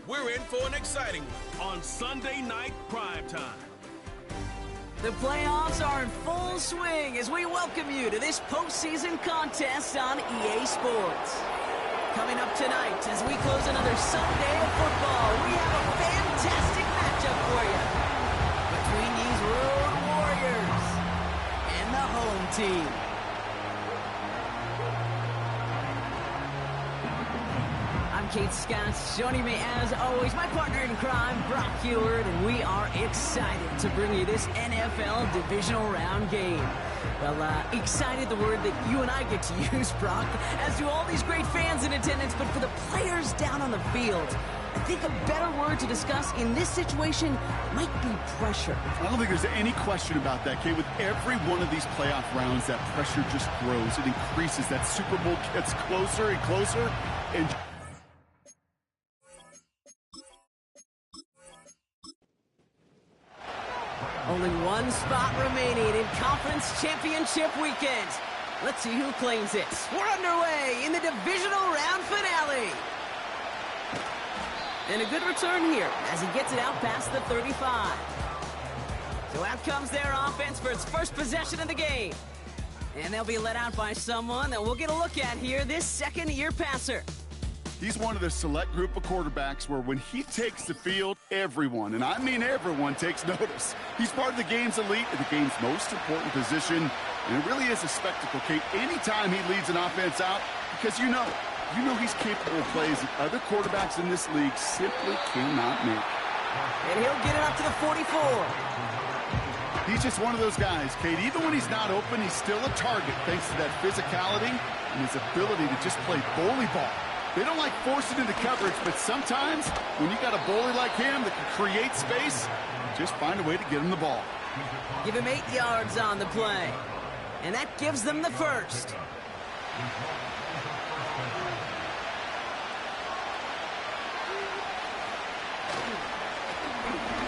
We're in for an exciting one on Sunday night primetime. The playoffs are in full swing as we welcome you to this postseason contest on EA Sports. Coming up tonight as we close another Sunday of football, we have a fantastic matchup for you between these Road Warriors and the home team. I'm Kate Scott. Joining me as always, my partner in crime, Brock Heward, and we are excited to bring you this NFL divisional round game. Well, excited, the word that you and I get to use, Brock, as do all these great fans in attendance, but for the players down on the field, I think a better word to discuss in this situation might be pressure. I don't think there's any question about that, Kate. With every one of these playoff rounds, that pressure just grows. It increases. That Super Bowl gets closer and closer, and only one spot remaining in Conference Championship Weekend. Let's see who claims it. We're underway in the divisional round finale. And a good return here as he gets it out past the 35. So out comes their offense for its first possession of the game. And they'll be let out by someone that we'll get a look at here, this second-year passer. he's one of the select group of quarterbacks where when he takes the field, everyone, and I mean everyone, takes notice. He's part of the game's elite and the game's most important position, and it really is a spectacle, Kate, anytime he leads an offense out, because you know he's capable of plays that other quarterbacks in this league simply cannot make. And he'll get it up to the 44. He's just one of those guys, Kate. Even when he's not open, he's still a target thanks to that physicality and his ability to just play bully ball. They don't like forcing into coverage, but sometimes when you got a bully like him that can create space, just find a way to get him the ball. Give him 8 yards on the play. And that gives them the first.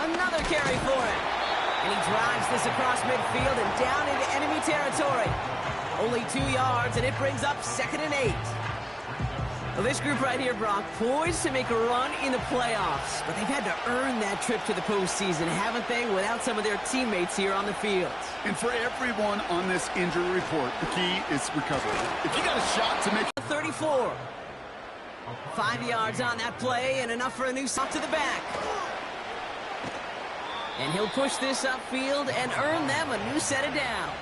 Another carry for him. And he drives this across midfield and down into enemy territory. Only 2 yards, and it brings up 2nd and 8. Well, this group right here, Brock, poised to make a run in the playoffs. But they've had to earn that trip to the postseason, haven't they, without some of their teammates here on the field. And for everyone on this injury report, the key is recovery. If you got a shot to make 34. 5 yards on that play, and enough for a new stop to the back. And he'll push this upfield and earn them a new set of downs.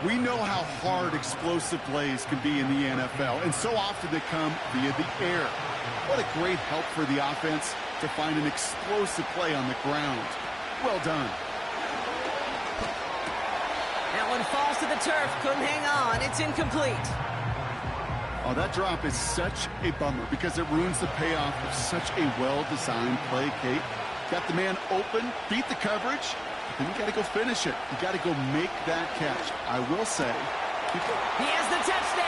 We know how hard explosive plays can be in the NFL, and so often they come via the air. What a great help for the offense to find an explosive play on the ground. Well done. That one falls to the turf. Couldn't hang on. It's incomplete. Oh, that drop is such a bummer because it ruins the payoff of such a well-designed play, Kate. Got the man open, beat the coverage, then you got to go finish it. You got to go make that catch. I will say. He has the touchdown!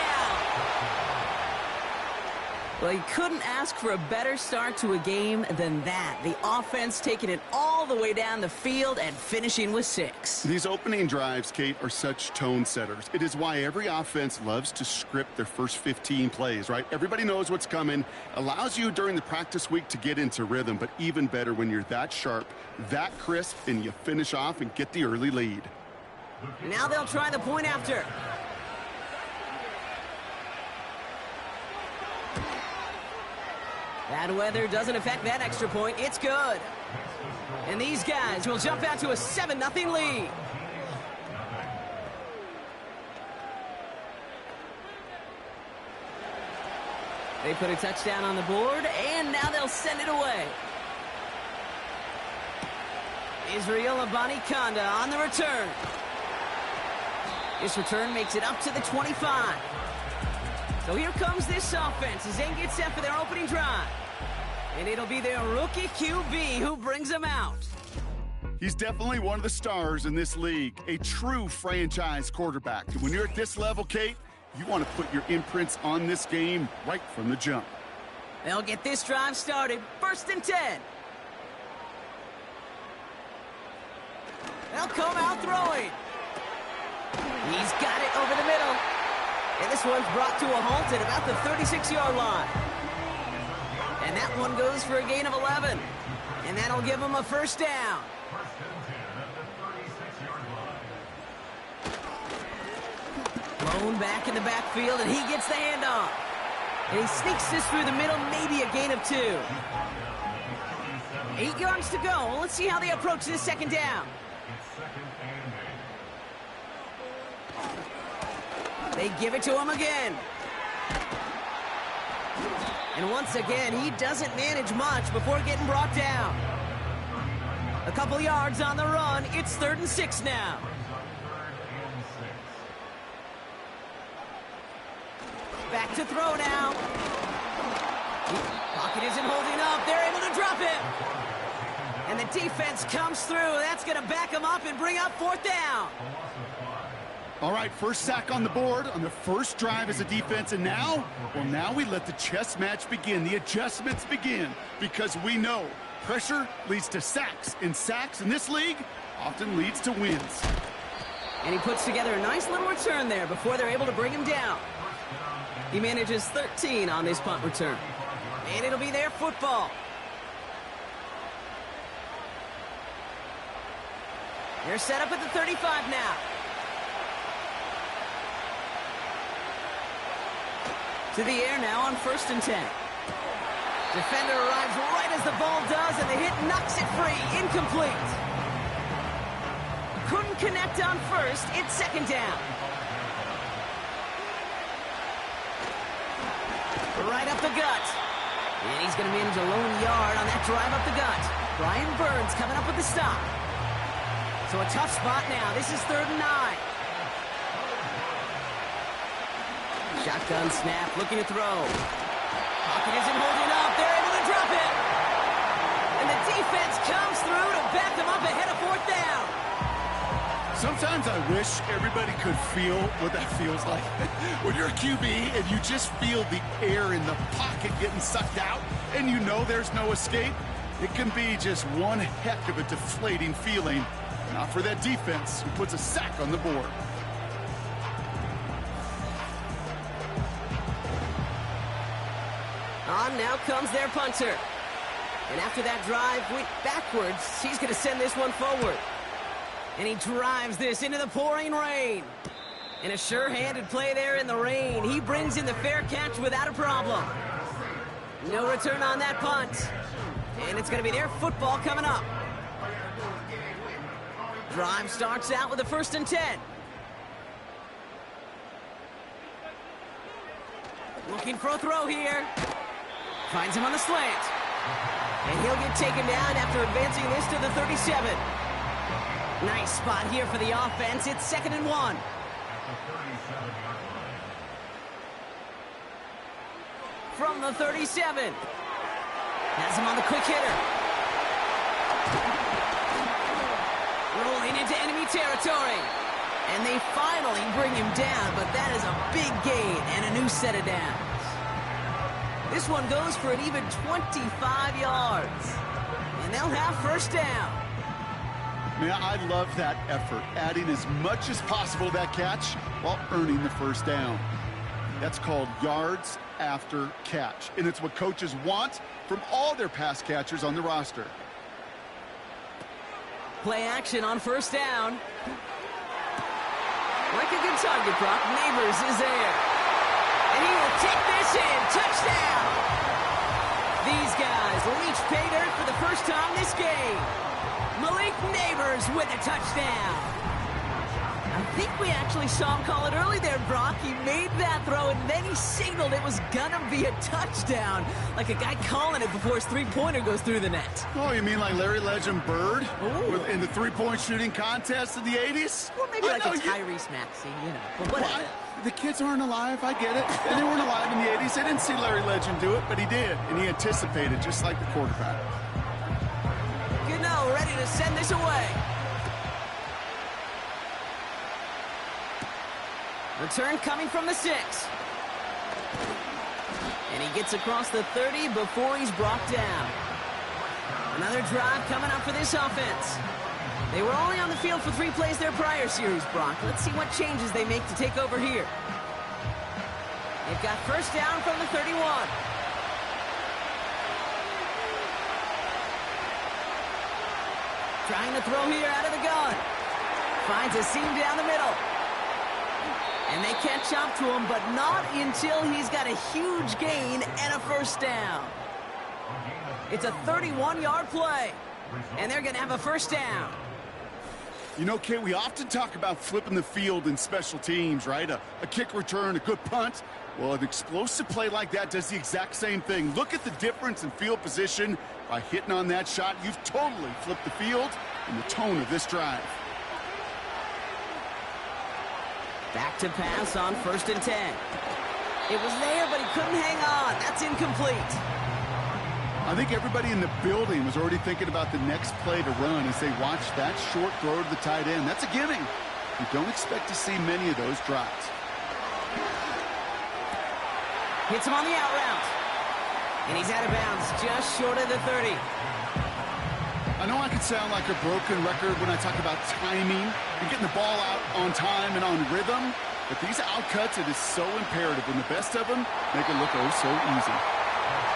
Well, he couldn't ask for a better start to a game than that. The offense taking it all the way down the field and finishing with 6. These opening drives, Kate, are such tone setters. It is why every offense loves to script their first 15 plays, right? Everybody knows what's coming. Allows you during the practice week to get into rhythm, but even better when you're that sharp, that crisp, and you finish off and get the early lead. Now they'll try the point after. Bad weather doesn't affect that extra point. It's good. And these guys will jump out to a 7-0 lead. They put a touchdown on the board, and now they'll send it away. Israel Abanikanda on the return. This return makes it up to the 25. So here comes this offense as they get set for their opening drive. And it'll be their rookie QB who brings them out. He's definitely one of the stars in this league, a true franchise quarterback. And when you're at this level, Kate, you want to put your imprints on this game right from the jump. They'll get this drive started. 1st and 10. They'll come out throwing. He's got it over the middle. And this one's brought to a halt at about the 36-yard line. And that one goes for a gain of 11. And that'll give him a first down. Lone back in the backfield, and he gets the handoff. And he sneaks this through the middle, maybe a gain of 2. 8 yards to go. Let's see how they approach this second down. They give it to him again. And once again, he doesn't manage much before getting brought down. A couple yards on the run. It's 3rd and 6 now. Back to throw now. Pocket isn't holding up. They're able to drop it. And the defense comes through. That's going to back them up and bring up 4th down. All right, first sack on the board on the first drive as a defense, and now we let the chess match begin. The adjustments begin, because we know pressure leads to sacks, and sacks in this league often leads to wins. And he puts together a nice little return there before they're able to bring him down. He manages 13 on this punt return. And it'll be their football. They're set up at the 35 now. To the air now on 1st and 10. Defender arrives right as the ball does, and the hit knocks it free. Incomplete. Couldn't connect on first. It's 2nd down. Right up the gut. And he's going to manage a lone yard on that drive up the gut. Brian Burns coming up with the stop. So a tough spot now. This is 3rd and 9. Shotgun snap, looking to throw. Pocket isn't holding up. They're able to drop it. And the defense comes through to back them up ahead of 4th down. Sometimes I wish everybody could feel what that feels like. When you're a QB and you just feel the air in the pocket getting sucked out and you know there's no escape, it can be just one heck of a deflating feeling. Not for that defense who puts a sack on the board. On now comes their punter. And after that drive went backwards, he's going to send this one forward. And he drives this into the pouring rain. And a sure-handed play there in the rain. He brings in the fair catch without a problem. No return on that punt. And it's going to be their football coming up. Drive starts out with a 1st and 10. Looking for a throw here. Finds him on the slant. And he'll get taken down after advancing this to the 37. Nice spot here for the offense. It's 2nd and 1. From the 37. Has him on the quick hitter. Rolling into enemy territory. And they finally bring him down, but that is a big gain and a new set of downs. This one goes for an even 25 yards. And they'll have 1st down. Man, I love that effort, adding as much as possible to that catch while earning the 1st down. That's called yards after catch, and it's what coaches want from all their pass catchers on the roster. Play action on 1st down. Like a good target, Brock. Neighbors is there. And he will take this in. Touchdown! These guys will each pay dirt for the first time this game. Malik Neighbors with a touchdown. I think we actually saw him call it early there, Brock. He made that throw, and then he signaled it was gonna be a touchdown. Like a guy calling it before his three-pointer goes through the net. Oh, you mean like Larry Legend Bird in the three-point shooting contest in the 80s? Or maybe like a Tyrese Maxey, you know. But whatever. Well, the kids aren't alive, I get it. And they weren't alive in the 80s. They didn't see Larry Legend do it, but he did. And he anticipated, just like the quarterback. Gano ready to send this away. Return coming from the 6. And he gets across the 30 before he's brought down. Another drive coming up for this offense. They were only on the field for 3 plays their prior series, Brock. Let's see what changes they make to take over here. They've got 1st down from the 31. Trying to throw here out of the gun. Finds a seam down the middle. And they catch up to him, but not until he's got a huge gain and a first down. It's a 31-yard play, and they're going to have a first down. You know, Kate, we often talk about flipping the field in special teams, right? A kick return, a good punt. Well, an explosive play like that does the exact same thing. Look at the difference in field position. By hitting on that shot, you've totally flipped the field and the tone of this drive. Back to pass on 1st and 10. It was there, but he couldn't hang on. That's incomplete. I think everybody in the building was already thinking about the next play to run as they watched that short throw to the tight end. That's a gimme. You don't expect to see many of those drops. Hits him on the out route. And he's out of bounds just short of the 30. I know I could sound like a broken record when I talk about timing and getting the ball out on time and on rhythm, but these out cuts, it is so imperative when the best of them make it look oh so easy.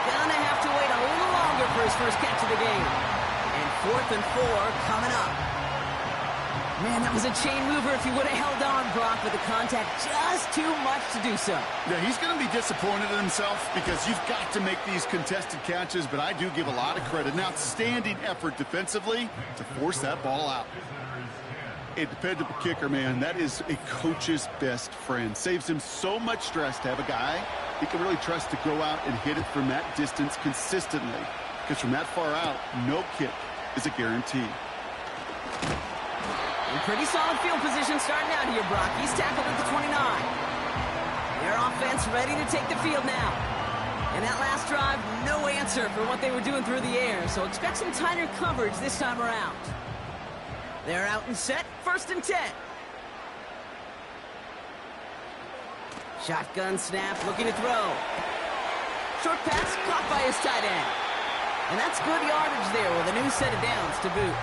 Gonna have to wait a little longer for his first catch of the game. And 4th and 4 coming up. Man, that was a chain mover if he would have held on, Brock, but the contact just too much to do so. Yeah, he's going to be disappointed in himself because you've got to make these contested catches, but I do give a lot of credit. An outstanding effort defensively to force that ball out. A dependable kicker, man, that is a coach's best friend. Saves him so much stress to have a guy he can really trust to go out and hit it from that distance consistently. Because from that far out, no kick is a guarantee. And pretty solid field position starting out here, Brock. He's tackled at the 29. Their offense ready to take the field now. And that last drive, no answer for what they were doing through the air. So expect some tighter coverage this time around. They're out and set, 1st and 10. Shotgun snap, looking to throw. Short pass, caught by his tight end. And that's good yardage there with a new set of downs to boot.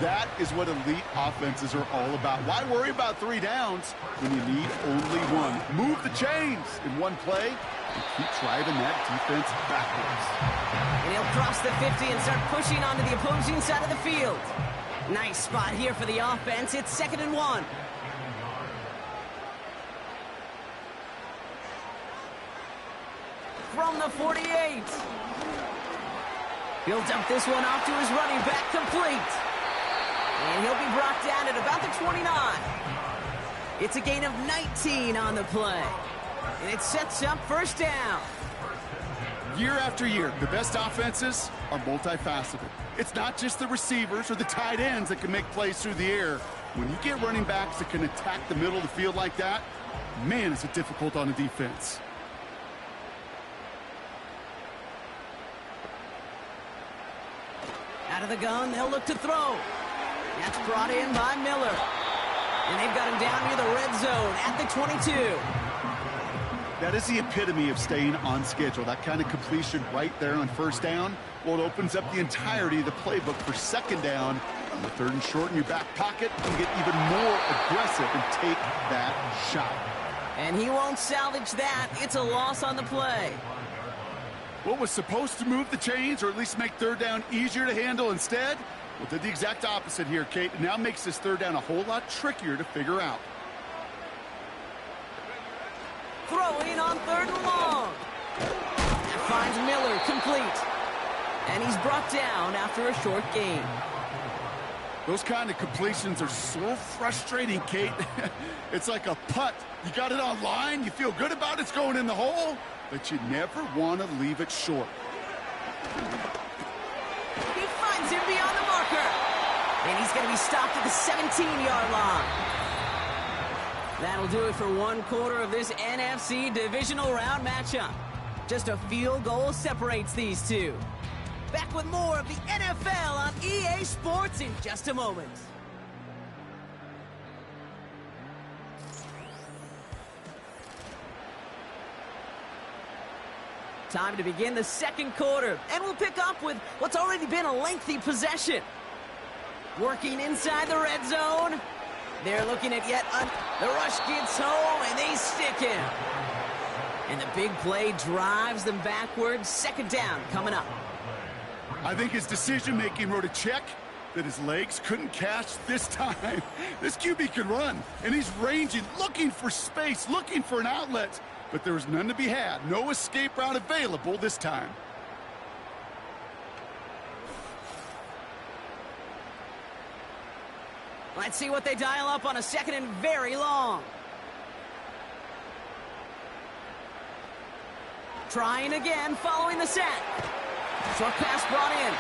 That is what elite offenses are all about. Why worry about 3 downs when you need only one? Move the chains in one play and keep driving that defense backwards. And he'll cross the 50 and start pushing onto the opposing side of the field. Nice spot here for the offense. It's 2nd and 1. From the 48. He'll dump this one off to his running back, complete. And he'll be brought down at about the 29. It's a gain of 19 on the play. And it sets up 1st down. Year after year, the best offenses are multifaceted. It's not just the receivers or the tight ends that can make plays through the air. When you get running backs that can attack the middle of the field like that, man, is it difficult on a defense. Out of the gun, they'll look to throw. That's brought in by Miller. And they've got him down near the red zone at the 22. That is the epitome of staying on schedule. That kind of completion right there on 1st down. Well, it opens up the entirety of the playbook for 2nd down. On the 3rd and short in your back pocket, you can get even more aggressive and take that shot. And he won't salvage that. It's a loss on the play. What was supposed to move the chains or at least make 3rd down easier to handle instead? Well, did the exact opposite here, Kate. It now makes this 3rd down a whole lot trickier to figure out. Throwing on 3rd and long. That finds Miller, complete. And he's brought down after a short gain. Those kind of completions are so frustrating, Kate. It's like a putt. You got it on line, you feel good about it's going in the hole, but you never want to leave it short. He finds him beyond the marker. And he's going to be stopped at the 17-yard line. That'll do it for 1/4 of this NFC divisional round matchup. Just a field goal separates these two. Back with more of the NFL on EA Sports in just a moment. Time to begin the 2nd quarter, and we'll pick up with what's already been a lengthy possession. Working inside the red zone. They're looking at the rush gets home, and they stick him. And the big play drives them backwards. 2nd down coming up. I think his decision-making wrote a check that his legs couldn't catch this time. This QB can run, and he's ranging, looking for space, looking for an outlet. But there was none to be had. No escape route available this time. Let's see what they dial up on a second and very long. Trying again, following the sack. Short pass brought in.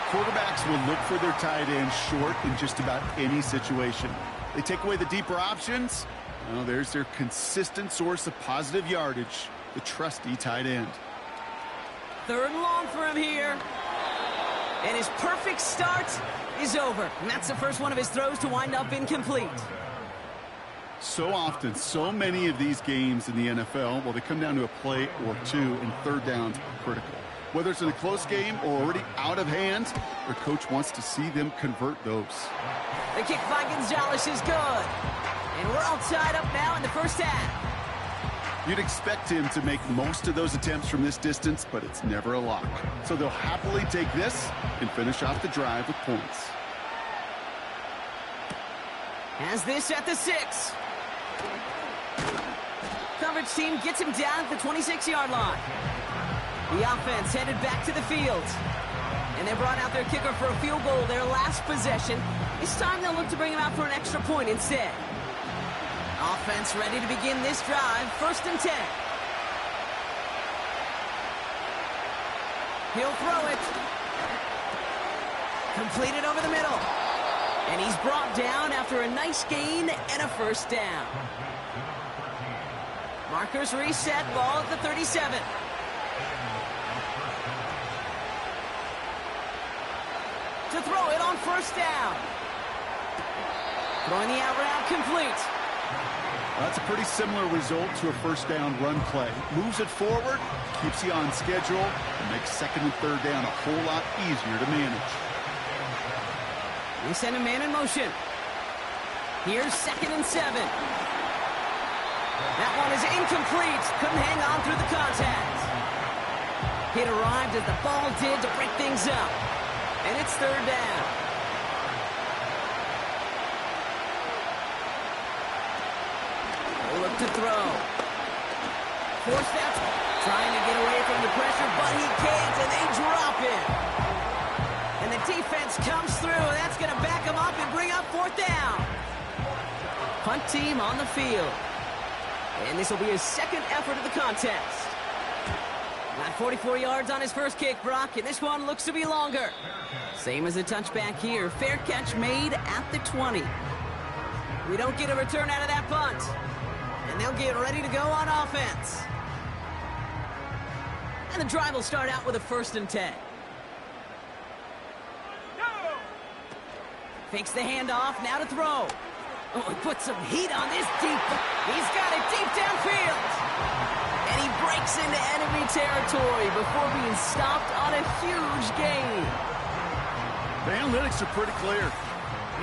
Quarterbacks will look for their tight end short in just about any situation. They take away the deeper options. Well, there's their consistent source of positive yardage, the trusty tight end. Third and long for him here. And his perfect start is over. And that's the first one of his throws to wind up incomplete. So often, so many of these games in the NFL, well, they come down to a play or two, and third downs are critical. Whether it's in a close game or already out of hand, their coach wants to see them convert those. The kick by Gonzalez is good. And we're all tied up now in the first half. You'd expect him to make most of those attempts from this distance, but it's never a lock. So they'll happily take this and finish off the drive with points. Has this at the 6. Coverage team gets him down at the 26-yard line. The offense headed back to the field. And they brought out their kicker for a field goal their last possession. This time they'll look to bring him out for an extra point instead. Offense ready to begin this drive. 1st and 10. He'll throw it. Completed over the middle. And he's brought down after a nice gain and a first down. Markers reset, ball at the 37. To throw it on 1st down. Throwing the out route complete. That's a pretty similar result to a 1st down run play. Moves it forward, keeps you on schedule, and makes 2nd and 3rd down a whole lot easier to manage. They send a man in motion. Here's 2nd and 7. That one is incomplete. Couldn't hang on through the contact. It arrived as the ball did to break things up. And it's 3rd down. They look to throw. Forced out. Trying to get away from the pressure, but he can't, and they drop it. And the defense comes through, and that's going to back him up and bring up 4th down. Punt team on the field. And this will be his 2nd effort of the contest. Got 44 yards on his first kick, Brock, and this one looks to be longer. Same as a touchback here. Fair catch made at the 20. We don't get a return out of that punt. And they'll get ready to go on offense. And the drive will start out with a 1st and 10. Fakes the handoff, now to throw. Oh, he put some heat on this deep. He's got it deep downfield. And he breaks into enemy territory before being stopped on a huge gain. The analytics are pretty clear.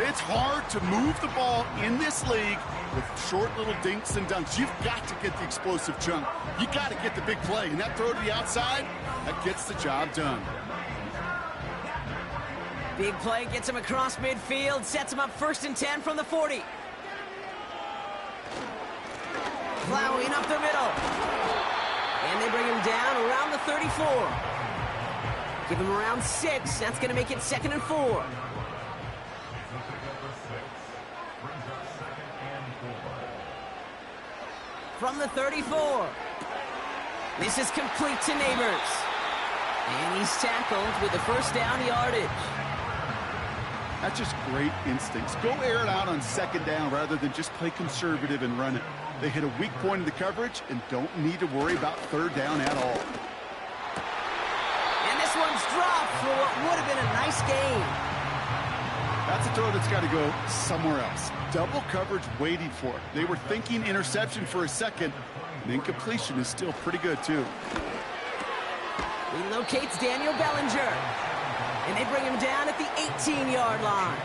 It's hard to move the ball in this league with short little dinks and dunks. You've got to get the explosive chunk. You got to get the big play. And that throw to the outside, that gets the job done. Big play gets him across midfield, sets him up 1st and 10 from the 40. Plowing up the middle. And they bring him down around the 34. Give him around 6. That's going to make it 2nd and 4. From the 34. This is complete to Neighbors. And he's tackled with the 1st down yardage. That's just great instincts. Go air it out on 2nd down rather than just play conservative and run it. They hit a weak point in the coverage and don't need to worry about 3rd down at all. And this one's dropped for what would have been a nice gain. That's a throw that's got to go somewhere else. Double coverage waiting for it. They were thinking interception for a second, and incompletion is still pretty good, too. He locates Daniel Bellinger. And they bring him down at the 18-yard line.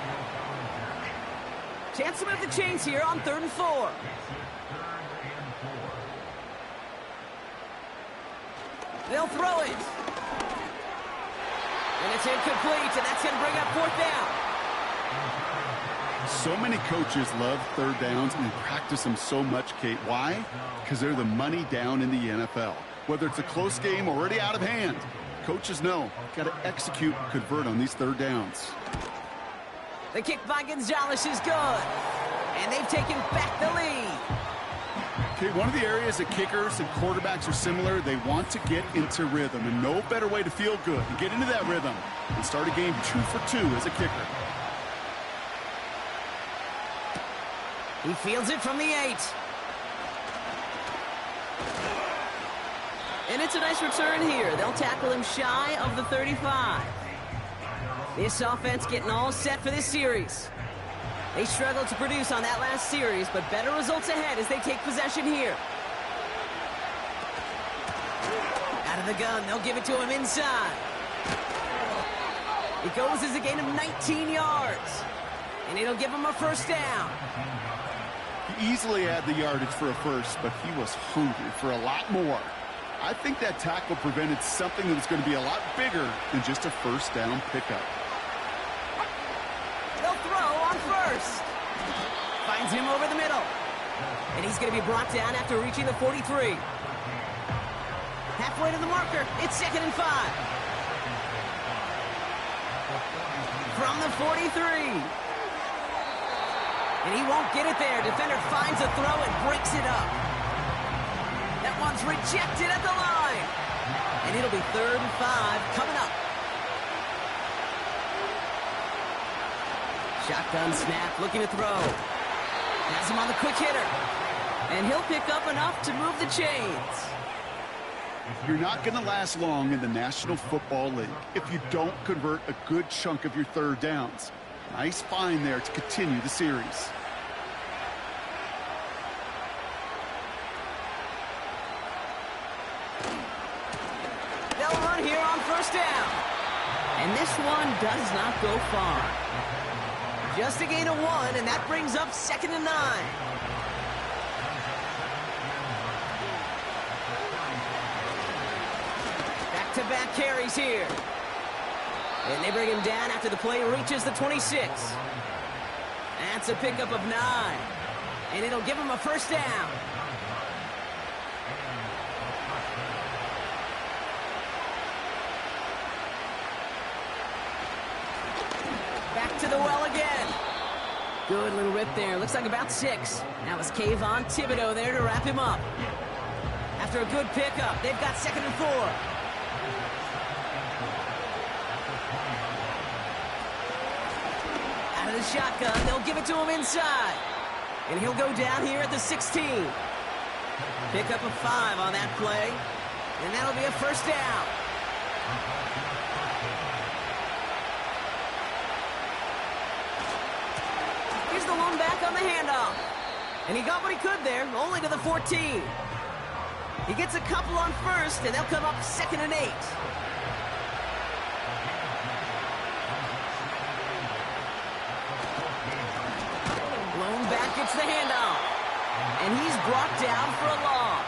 Chance to move the chains here on 3rd and 4. They'll throw it. And it's incomplete, and that's going to bring up fourth down. So many coaches love third downs and practice them so much, Kate. Why? Because they're the money down in the NFL. Whether it's a close game already out of hand, coaches know got to execute and convert on these third downs. The kick by Gonzalez is good, and they've taken back the lead. Okay, one of the areas that kickers and quarterbacks are similar, they want to get into rhythm, and no better way to feel good and get into that rhythm and start a game 2 for 2 as a kicker. He fields it from the 8. And it's a nice return here. They'll tackle him shy of the 35. This offense getting all set for this series. They struggled to produce on that last series, but better results ahead as they take possession here. Out of the gun, they'll give it to him inside. It goes as a gain of 19 yards. And it'll give him a first down. He easily had the yardage for a first, but he was hungry for a lot more. I think that tackle prevented something that was going to be a lot bigger than just a first down pickup. They'll throw on first. Finds him over the middle. And he's going to be brought down after reaching the 43. Halfway to the marker. It's 2nd and 5. From the 43. And he won't get it there. Defender finds a throw and breaks it up. That one's rejected at the line. And it'll be 3rd and 5 coming up. Shotgun snap, looking to throw. Has him on the quick hitter. And he'll pick up enough to move the chains. You're not going to last long in the National Football League if you don't convert a good chunk of your third downs. Nice find there to continue the series. They'll run here on first down. And this one does not go far. Just a gain of 1, and that brings up 2nd and 9. Back-to-back carries here. And they bring him down after the play reaches the 26. That's a pickup of 9. And it'll give him a first down. Back to the well again. Good little rip there. Looks like about 6. That was Kayvon Thibodeau there to wrap him up. After a good pickup, they've got 2nd and 4. Out of the shotgun, they'll give it to him inside. And he'll go down here at the 16. Pickup of 5 on that play. And that'll be a first down. Here's the one back on the handoff. And he got what he could there, only to the 14. He gets a couple on first, and they'll come up 2nd and 8. Blown back gets the handoff. And he's brought down for a loss.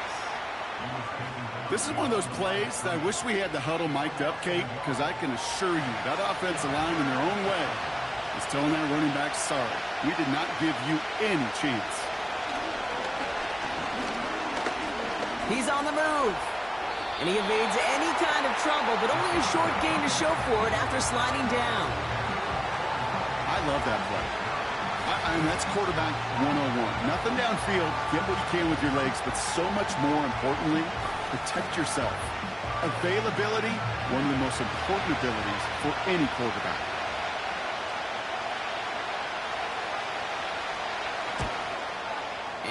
This is one of those plays that I wish we had the huddle mic'd up, Kate, because I can assure you that offensive line in their own way is telling that running back, sorry, we did not give you any chance. He's on the move. And he evades any kind of trouble, but only a short gain to show for it after sliding down. I love that play. I mean, that's quarterback 101. Nothing downfield, get what you can with your legs, but so much more importantly, protect yourself. Availability, one of the most important abilities for any quarterback.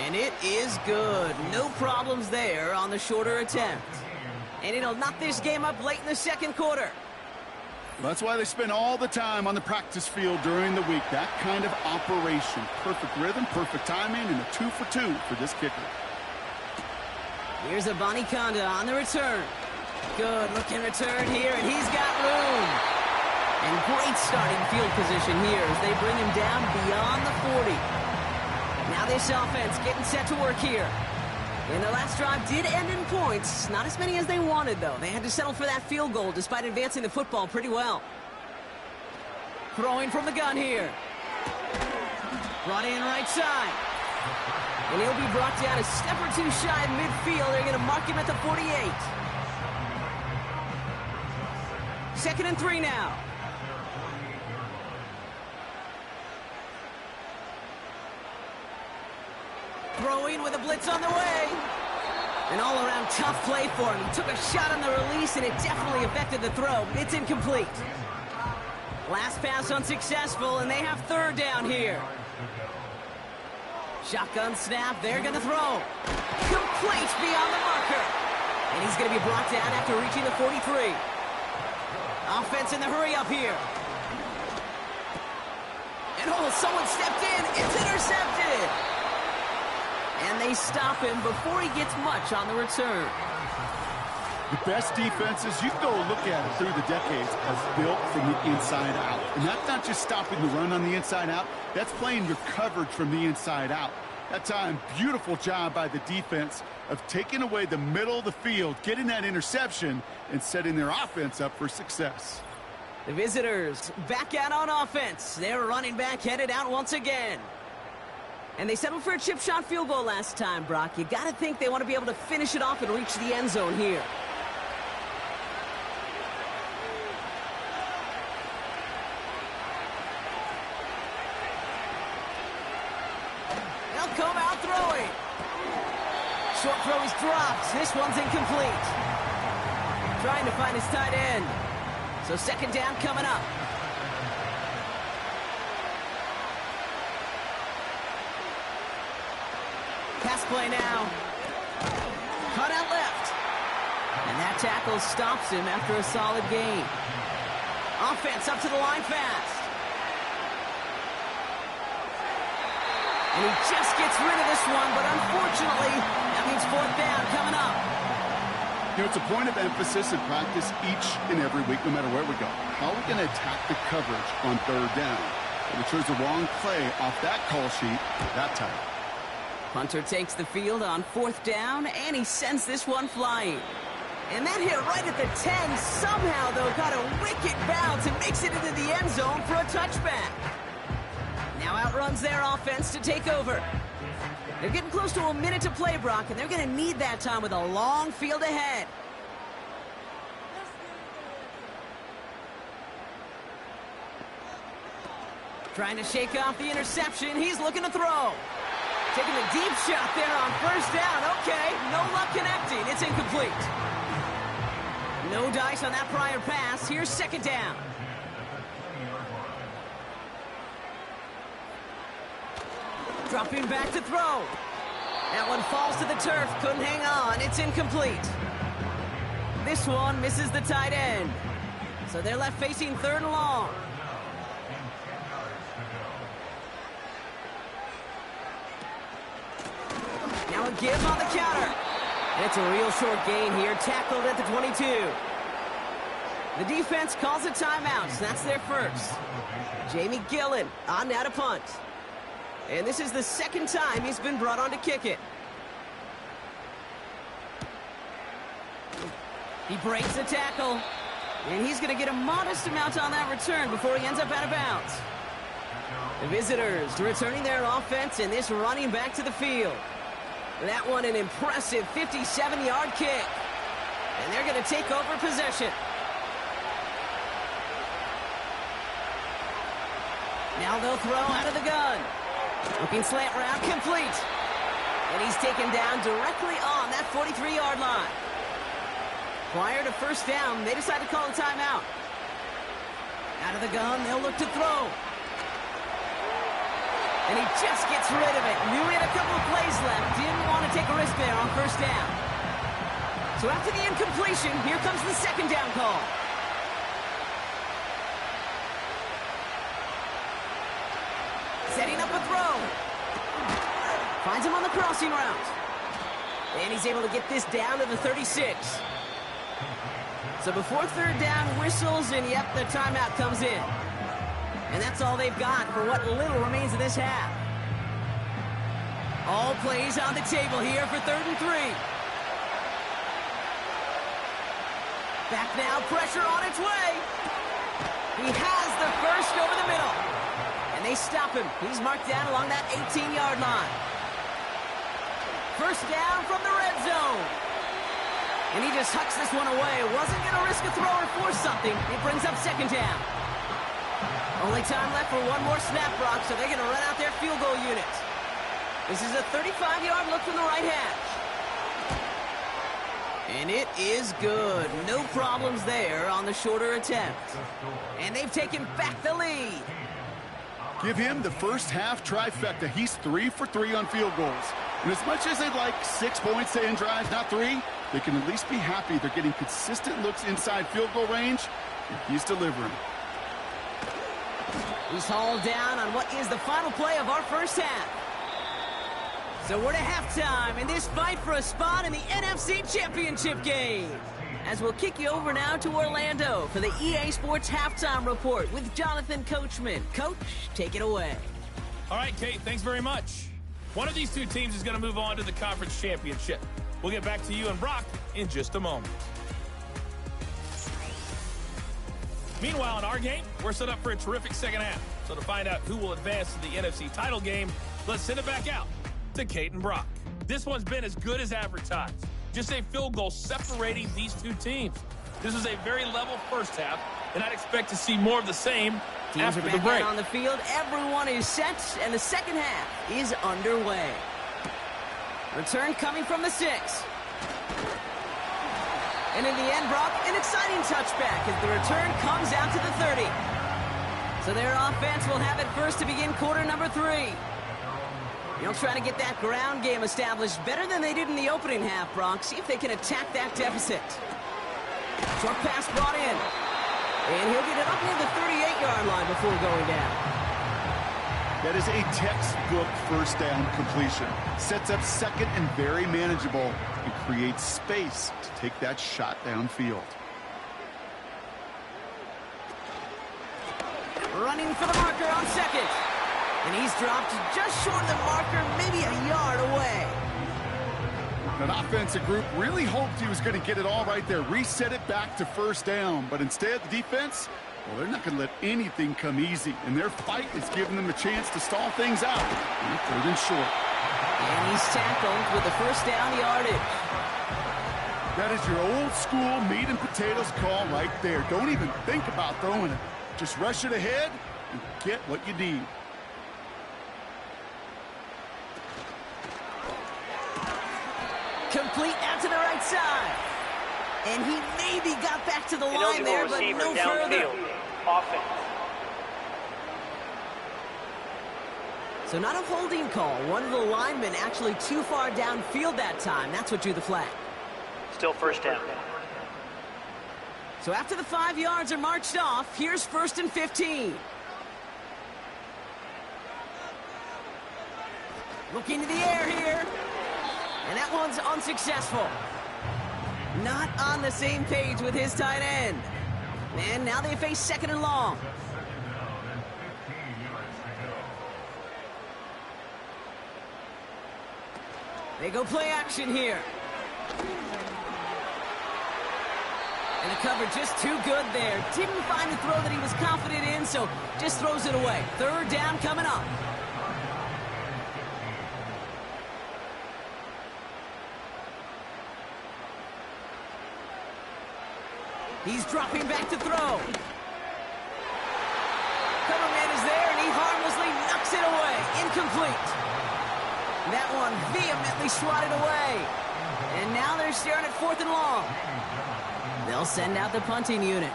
And it is good. No problems there on the shorter attempt. And it'll knock this game up late in the 2nd quarter. That's why they spend all the time on the practice field during the week. That kind of operation. Perfect rhythm, perfect timing, and a 2 for 2 for this kicker. Here's a Abanikanda on the return. Good looking return here, and he's got room. And great starting field position here as they bring him down beyond the 40. Now this offense getting set to work here. And their last drive did end in points. Not as many as they wanted, though. They had to settle for that field goal despite advancing the football pretty well. Throwing from the gun here. Brought in right side. And he'll be brought down a step or two shy of midfield. They're going to mark him at the 48. 2nd and 3 now. Throwing with a blitz on the way. An all-around tough play for him. He took a shot on the release, and it definitely affected the throw. It's incomplete. Last pass unsuccessful, and they have 3rd down here. Shotgun snap. They're going to throw. Complete beyond the marker. And he's going to be brought down after reaching the 43. Offense in the hurry up here. And oh, someone stepped in. It's intercepted. And they stop him before he gets much on the return. The best defenses, you can go look at it through the decades, are built from the inside out. And that's not just stopping the run on the inside out. That's playing your coverage from the inside out. That time, beautiful job by the defense of taking away the middle of the field, getting that interception, and setting their offense up for success. The visitors back out on offense. Their running back headed out once again. And they settled for a chip shot field goal last time, Brock. You got to think they want to be able to finish it off and reach the end zone here. They'll come out throwing. Short throw is dropped. This one's incomplete. Trying to find his tight end. So 2nd down coming up. Pass play now. Cut out left. And that tackle stops him after a solid gain. Offense up to the line fast. And he just gets rid of this one, but unfortunately, that means 4th down coming up. You know, it's a point of emphasis in practice each and every week, no matter where we go. How are we going to attack the coverage on 3rd down? And we chose the wrong play off that call sheet that time. Hunter takes the field on 4th down, and he sends this one flying. And that hit right at the 10. Somehow, though, got a wicked bounce and makes it into the end zone for a touchback. Now outruns their offense to take over. They're getting close to a minute to play, Brock, and they're going to need that time with a long field ahead. Trying to shake off the interception. He's looking to throw. Taking a deep shot there on 1st down. Okay, no luck connecting. It's incomplete. No dice on that prior pass. Here's 2nd down. Dropping back to throw. That one falls to the turf. Couldn't hang on. It's incomplete. This one misses the tight end. So they're left facing 3rd and long. Now a give on the counter. And it's a real short gain here, tackled at the 22. The defense calls a timeout, so that's their first. Jamie Gillen on now to punt. And this is the 2nd time he's been brought on to kick it. He breaks the tackle. And he's going to get a modest amount on that return before he ends up out of bounds. The visitors returning their offense and this running back to the field. That one an impressive 57-yard kick. And they're going to take over possession. Now they'll throw out of the gun. Looking slant route, complete. And he's taken down directly on that 43-yard line. Prior to 1st down, they decide to call a timeout. Out of the gun, they'll look to throw. And he just gets rid of it. Knew he had a couple of plays left. Didn't want to take a risk there on 1st down. So after the incompletion, here comes the 2nd down call. Setting up a throw. Finds him on the crossing route. And he's able to get this down to the 36. So before 3rd down whistles, and yep, the timeout comes in. And that's all they've got for what little remains of this half. All plays on the table here for 3rd and 3. Back now, pressure on its way. He has the first over the middle. And they stop him. He's marked down along that 18-yard line. First down from the red zone. And he just hucks this one away. Wasn't going to risk a throw or force something. It brings up 2nd down. Only time left for one more snap, Brock, so they're going to run out their field goal unit. This is a 35-yard look from the right hash. And it is good. No problems there on the shorter attempt. And they've taken back the lead. Give him the first half trifecta. He's 3 for 3 on field goals. And as much as they'd like 6 points to end drives, not 3, they can at least be happy they're getting consistent looks inside field goal range. And he's delivering. He's hauled down on what is the final play of our first half. So we're to halftime in this fight for a spot in the NFC Championship game. As we'll kick you over now to Orlando for the EA Sports Halftime Report with Jonathan Coachman. Coach, take it away. All right, Kate, thanks very much. One of these two teams is going to move on to the conference championship. We'll get back to you and Brock in just a moment. Meanwhile, in our game, we're set up for a terrific second half. So to find out who will advance to the NFC title game, let's send it back out to Kate and Brock. This one's been as good as advertised. Just a field goal separating these two teams. This was a very level first half, and I'd expect to see more of the same after the break. On the field, everyone is set, and the second half is underway. Return coming from the 6. And in the end, Brock, an exciting touchback as the return comes out to the 30. So their offense will have it first to begin quarter number 3. They'll try to get that ground game established better than they did in the opening half, Brock. See if they can attack that deficit. Short pass brought in. And he'll get it up near the 38-yard line before going down. That is a textbook first down completion. Sets up second and very manageable and creates space to take that shot downfield. Running for the marker on second. And he's dropped just short of the marker, maybe a yard away. That offensive group really hoped he was going to get it all right there, reset it back to first down. But instead, the defense, well, they're not going to let anything come easy. And their fight is giving them a chance to stall things out. And 3rd and short. And he's tackled with the first down yardage. That is your old school meat and potatoes call right there. Don't even think about throwing it. Just rush it ahead and get what you need. Complete out to the right side. And he maybe got back to the line there, but no further. Offense. So not a holding call. One of the linemen actually too far downfield that time. That's what drew the flag. Still first down. So after the 5 yards are marched off, here's 1st and 15. Look into the air here. And that one's unsuccessful. Not on the same page with his tight end. And now they face 2nd and long. They go play action here. And the cover just too good there. Didn't find a throw that he was confident in, so just throws it away. 3rd down coming up. He's dropping back to throw. Coverman is there, and he harmlessly knocks it away. Incomplete. That one vehemently swatted away. And now they're staring at 4th and long. They'll send out the punting unit.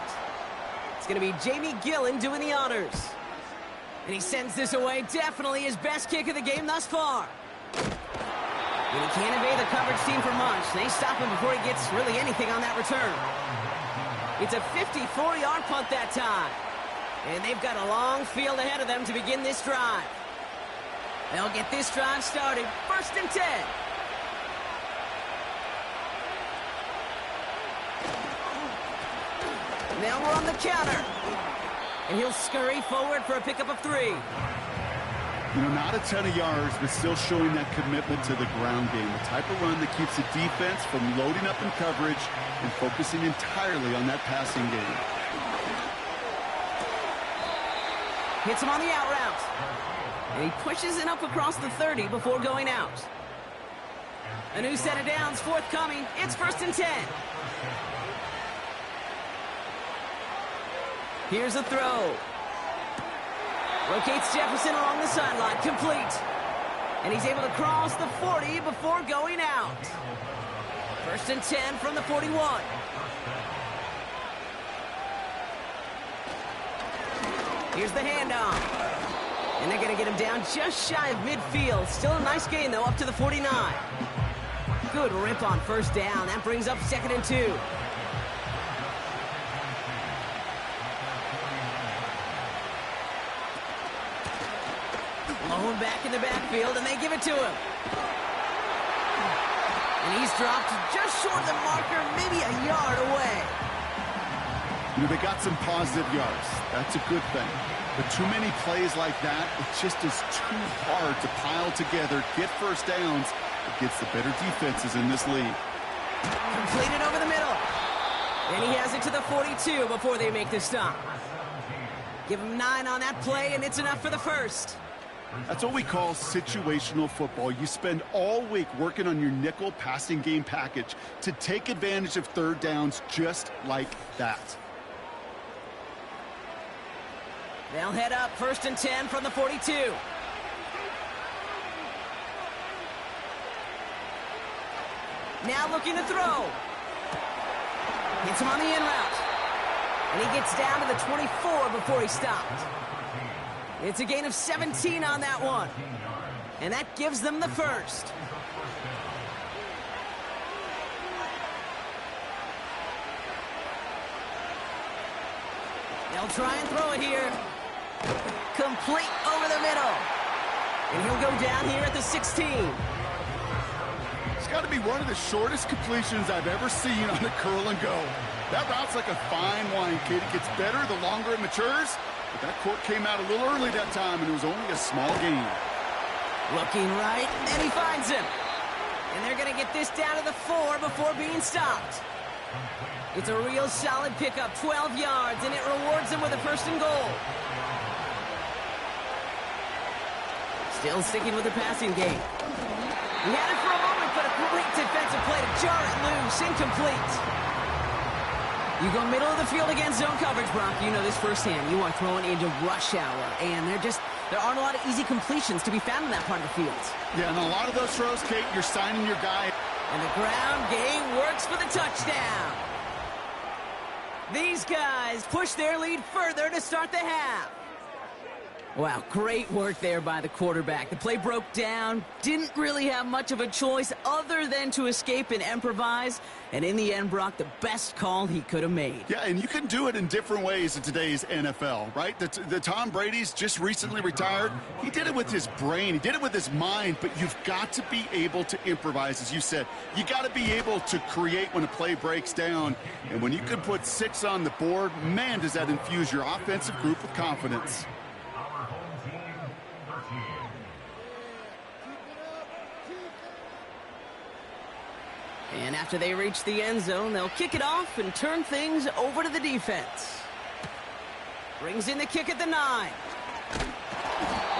It's going to be Jamie Gillen doing the honors. And he sends this away. Definitely his best kick of the game thus far. And he can't evade the coverage team for much. They stop him before he gets really anything on that return. It's a 54-yard punt that time. And they've got a long field ahead of them to begin this drive. They'll get this drive started. 1st and 10. Now we're on the counter. And he'll scurry forward for a pickup of 3. You know, not a ton of yards, but still showing that commitment to the ground game. The type of run that keeps the defense from loading up in coverage and focusing entirely on that passing game. Hits him on the out route. And he pushes it up across the 30 before going out. A new set of downs forthcoming. It's 1st and 10. Here's a throw. Rotates Jefferson along the sideline. Complete. And he's able to cross the 40 before going out. 1st and 10 from the 41. Here's the handoff. And they're going to get him down just shy of midfield. Still a nice gain, though, up to the 49. Good rip on 1st down. That brings up 2nd and 2. Blown back in the backfield, and they give it to him. And he's dropped just short of the marker, maybe a yard away. You know, they got some positive yards. That's a good thing. But too many plays like that, it just is too hard to pile together, get 1st downs against the better defenses in this league. Completed over the middle. And he has it to the 42 before they make the stop. Give him 9 on that play, and it's enough for the 1st. That's what we call situational football. You spend all week working on your nickel passing game package to take advantage of 3rd downs just like that. They'll head up 1st and 10 from the 42. Now looking to throw. Hits him on the in route. And he gets down to the 24 before he stopped. It's a gain of 17 on that one. And that gives them the 1st. They'll try and throw it here. Complete over the middle. And he'll go down here at the 16. It's got to be one of the shortest completions I've ever seen on a curl and go. That route's like a fine wine, kid. It gets better the longer it matures. But that court came out a little early that time, and it was only a small gain. Looking right, and he finds him. And they're going to get this down to the 4 before being stopped. It's a real solid pickup, 12 yards, and it rewards them with a 1st and goal. Still sticking with the passing game. He had it for a moment, but a great defensive play to jar it loose, incomplete. You go middle of the field against zone coverage, Brock. You know this firsthand. You are throwing into rush hour, and there aren't a lot of easy completions to be found in that part of the field. Yeah, and a lot of those throws, Kate, you're signing your guy. And the ground game works for the touchdown. These guys push their lead further to start the half. Wow, great work there by the quarterback. The play broke down, didn't really have much of a choice other than to escape and improvise. And in the end, Brock, the best call he could have made. Yeah, and you can do it in different ways in today's NFL, right? The Tom Brady's just recently retired. He did it with his brain. He did it with his mind, but you've got to be able to improvise, as you said. You got to be able to create when a play breaks down. And when you can put 6 on the board, man, does that infuse your offensive group with confidence. And after they reach the end zone, they'll kick it off and turn things over to the defense. Brings in the kick at the 9.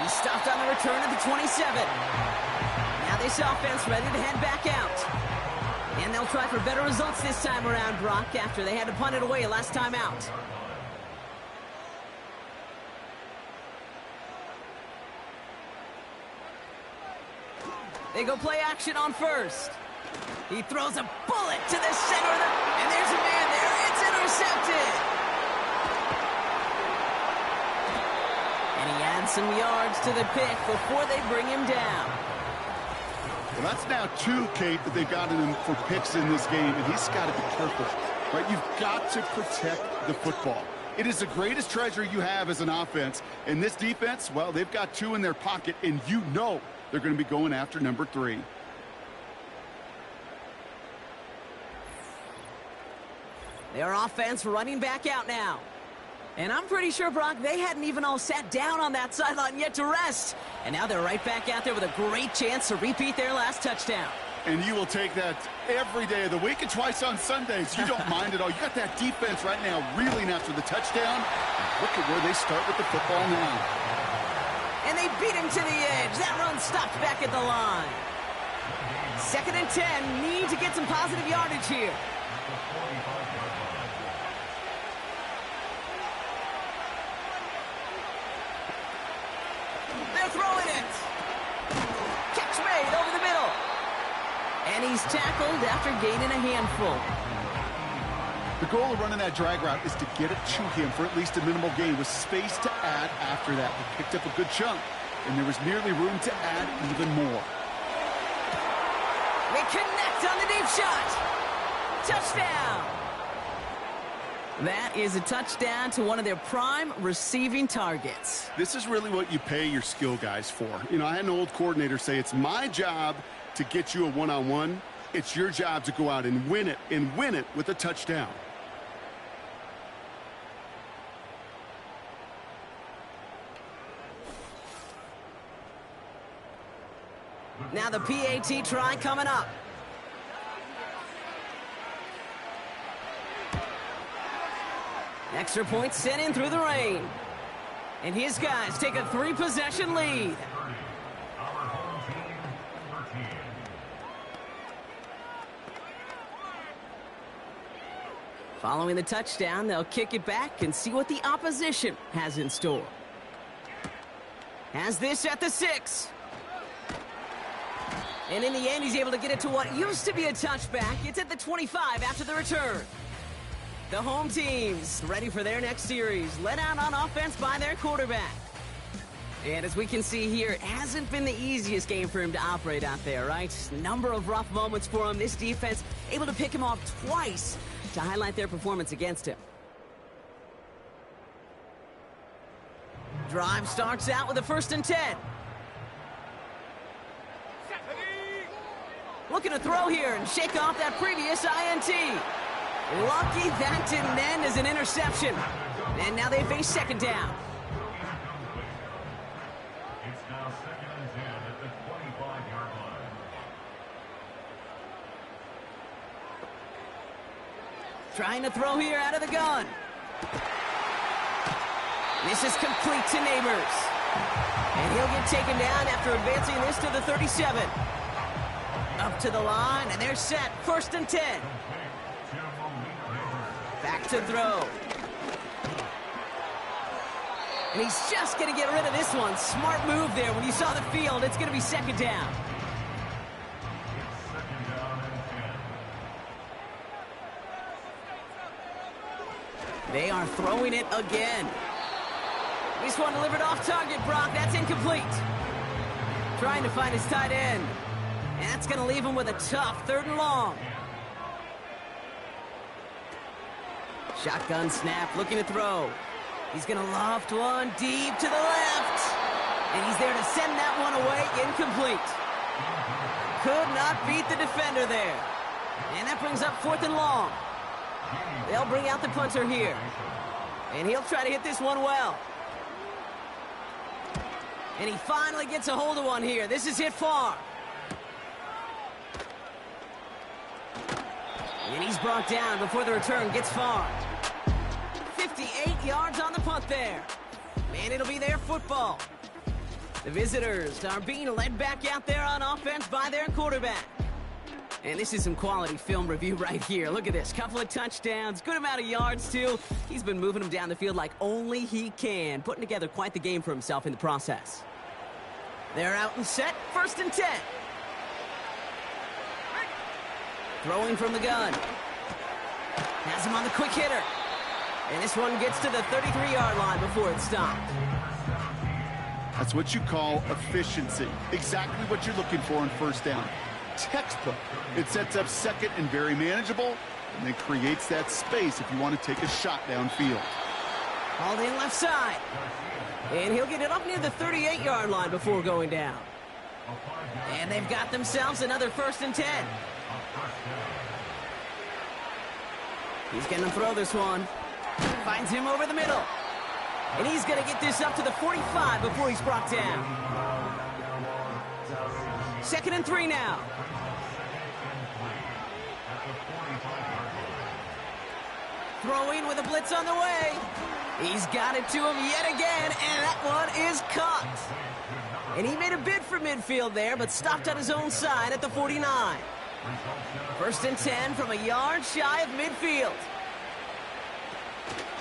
He's stopped on the return at the 27. Now this offense ready to head back out. And they'll try for better results this time around, Brock, after they had to punt it away last time out. They go play action on 1st. He throws a bullet to the center of the... And there's a man there. It's intercepted. And he adds some yards to the pick before they bring him down. Well, that's now 2, Kate, that they've gotten him for picks in this game, and he's got to be careful, right? You've got to protect the football. It is the greatest treasure you have as an offense. And this defense, well, they've got 2 in their pocket, and you know they're going to be going after number 3. Their offense running back out now. And I'm pretty sure, Brock, they hadn't even all sat down on that sideline yet to rest. And now they're right back out there with a great chance to repeat their last touchdown. And you will take that every day of the week and twice on Sundays. You don't mind at all. You got that defense right now reeling after the touchdown. Look at where they start with the football now. And they beat him to the edge. That run stopped back at the line. 2nd and 10. Need to get some positive yardage here. They're throwing it. Catch made over the middle. And he's tackled after gaining a handful. The goal of running that drag route is to get it to him for at least a minimal gain with space to add after that. He picked up a good chunk, and there was nearly room to add even more. They connect on the deep shot. Touchdown. That is a touchdown to one of their prime receiving targets. This is really what you pay your skill guys for. You know, I had an old coordinator say it's my job to get you a one-on-one. It's your job to go out and win it with a touchdown. Now the PAT try coming up. Extra point sent in through the rain. And his guys take a 3-possession lead. Following the touchdown, they'll kick it back and see what the opposition has in store. Has this at the 6. And in the end, he's able to get it to what used to be a touchback. It's at the 25 after the return. The home team's ready for their next series, led out on offense by their quarterback. And as we can see here, it hasn't been the easiest game for him to operate out there, right? Number of rough moments for him. This defense able to pick him off twice to highlight their performance against him. Drive starts out with a 1st and 10. Looking to throw here and shake off that previous INT. Lucky that didn't end as an interception. And now they face 2nd down. It's now 2nd and 10 at the 25-yard line. Trying to throw here out of the gun. This is complete to Neighbors. And he'll get taken down after advancing this to the 37. Up to the line, and they're set. 1st and 10. Back to throw. And he's just going to get rid of this one. Smart move there. When you saw the field, it's going to be 2nd down. They are throwing it again. This one delivered off target, Brock. That's incomplete. Trying to find his tight end. And that's going to leave him with a tough 3rd and long. Shotgun snap, looking to throw. He's going to loft one deep to the left. And he's there to send that one away, incomplete. Could not beat the defender there. And that brings up 4th and long. They'll bring out the punter here. And he'll try to hit this one well. And he finally gets a hold of one here. This is hit far. And he's brought down before the return gets far. 58 yards on the punt there. And it'll be their football. The visitors are being led back out there on offense by their quarterback. And this is some quality film review right here. Look at this. Couple of touchdowns. Good amount of yards, too. He's been moving them down the field like only he can. Putting together quite the game for himself in the process. They're out and set. 1st and 10. Throwing from the gun. Has him on the quick hitter. And this one gets to the 33-yard line before it's stopped. That's what you call efficiency. Exactly what you're looking for in 1st down. Textbook. It sets up 2nd and very manageable, and then creates that space if you want to take a shot downfield. Hauled in left side. And he'll get it up near the 38-yard line before going down. And they've got themselves another 1st and 10. He's going to throw this one. Finds him over the middle. And he's going to get this up to the 45 before he's brought down. 2nd and 3 now. Throwing with a blitz on the way. He's got it to him yet again, and that one is caught. And he made a bid for midfield there, but stopped on his own side at the 49. 1st and 10 from a yard shy of midfield.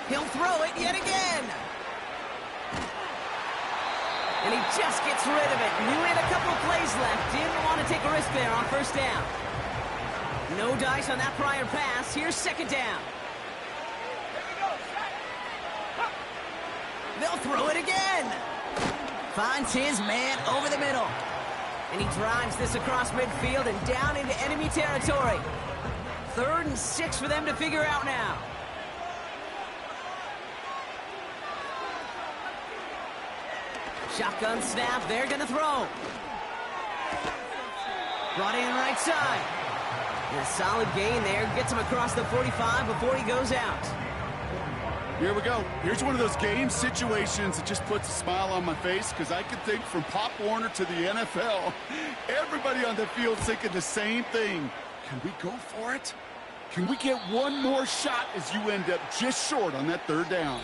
He'll throw it yet again. And he just gets rid of it. Knew he had a couple of plays left. Didn't want to take a risk there on 1st down. No dice on that prior pass. Here's 2nd down. They'll throw it again. Finds his man over the middle. And he drives this across midfield and down into enemy territory. 3rd and 6 for them to figure out now. Shotgun snap, they're going to throw. Brought in right side. And a solid gain there. Gets him across the 45 before he goes out. Here we go. Here's one of those game situations that just puts a smile on my face because I can think from Pop Warner to the NFL, everybody on the field thinking the same thing. Can we go for it? Can we get one more shot as you end up just short on that 3rd down?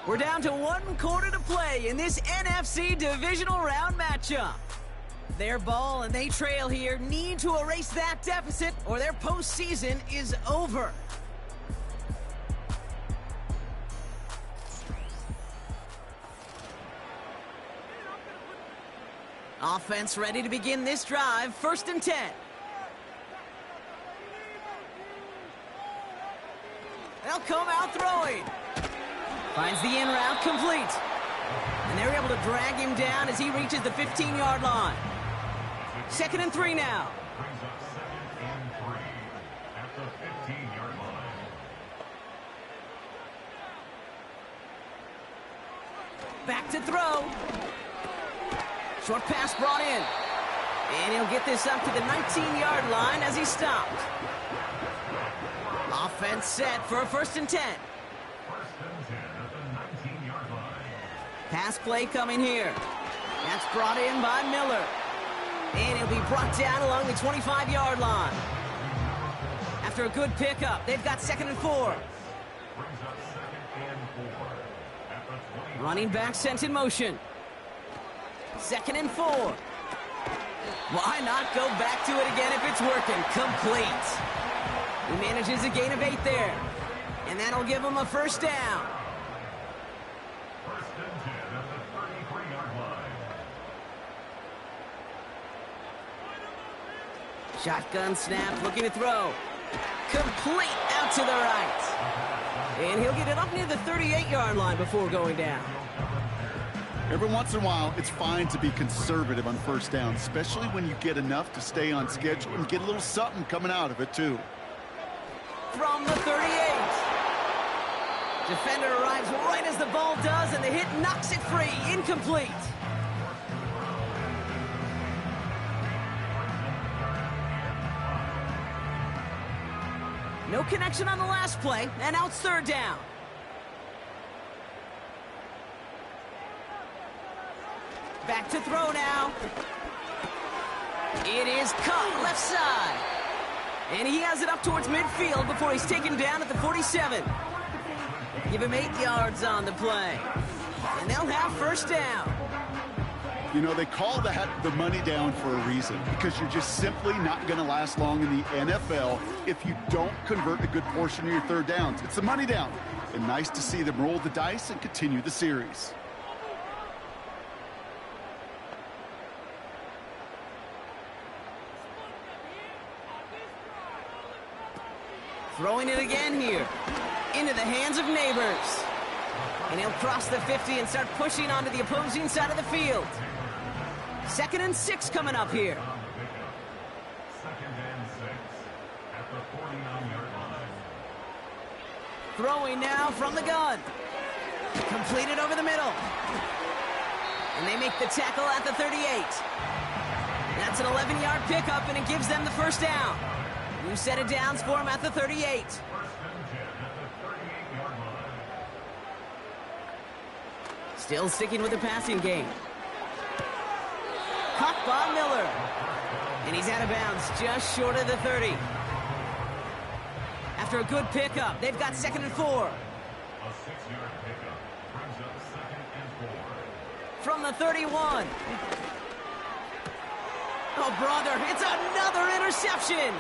We're down to 1 quarter to play in this NFC divisional round matchup. Their ball and they trail here. Need to erase that deficit or their postseason is over. Offense ready to begin this drive. 1st and 10. They'll come out throwing. Finds the in route complete. And they're able to drag him down as he reaches the 15-yard line. 2nd and 3 now. Brings up 2nd and 3 at the 15-yard line. Back to throw. Short pass brought in. And he'll get this up to the 19-yard line as he stopped. Offense set for a 1st and 10. 1st and 10 at the 19-yard line. Pass play coming here. That's brought in by Miller. And he'll be brought down along the 25-yard line. After a good pickup, they've got 2nd and 4. Brings up 2nd and 4 at the 20. Running back sent in motion. 2nd and 4. Why not go back to it again if it's working? Complete. He manages a gain of 8 there. And that'll give him a 1st down. 1st and 10 at the 33-yard line. Shotgun snap, looking to throw. Complete out to the right. And he'll get it up near the 38-yard line before going down. Every once in a while, it's fine to be conservative on 1st down, especially when you get enough to stay on schedule and get a little something coming out of it, too. From the 38. Defender arrives right as the ball does, and the hit knocks it free. Incomplete. No connection on the last play, and now it's 3rd down. Back to throw now. It is caught left side. And he has it up towards midfield before he's taken down at the 47. Give him 8 yards on the play. And they'll have 1st down. You know, they call that the money down for a reason, because you're just simply not going to last long in the NFL if you don't convert a good portion of your 3rd downs. It's the money down. And nice to see them roll the dice and continue the series. Throwing it again here. Into the hands of Neighbors. And he'll cross the 50 and start pushing onto the opposing side of the field. 2nd and 6 coming up here. 2nd and 6 at the 49-yard line. Throwing now from the gun. Completed over the middle. And they make the tackle at the 38. That's an 11-yard pickup, and it gives them the 1st down. New set of downs for him at the 38. 1st and 10 at the 38-yard line. Still sticking with the passing game. Caught by Miller. And he's out of bounds, just short of the 30. After a good pickup, they've got 2nd and 4. A 6-yard pickup brings up 2nd and 4. From the 31. Oh, brother, it's another interception.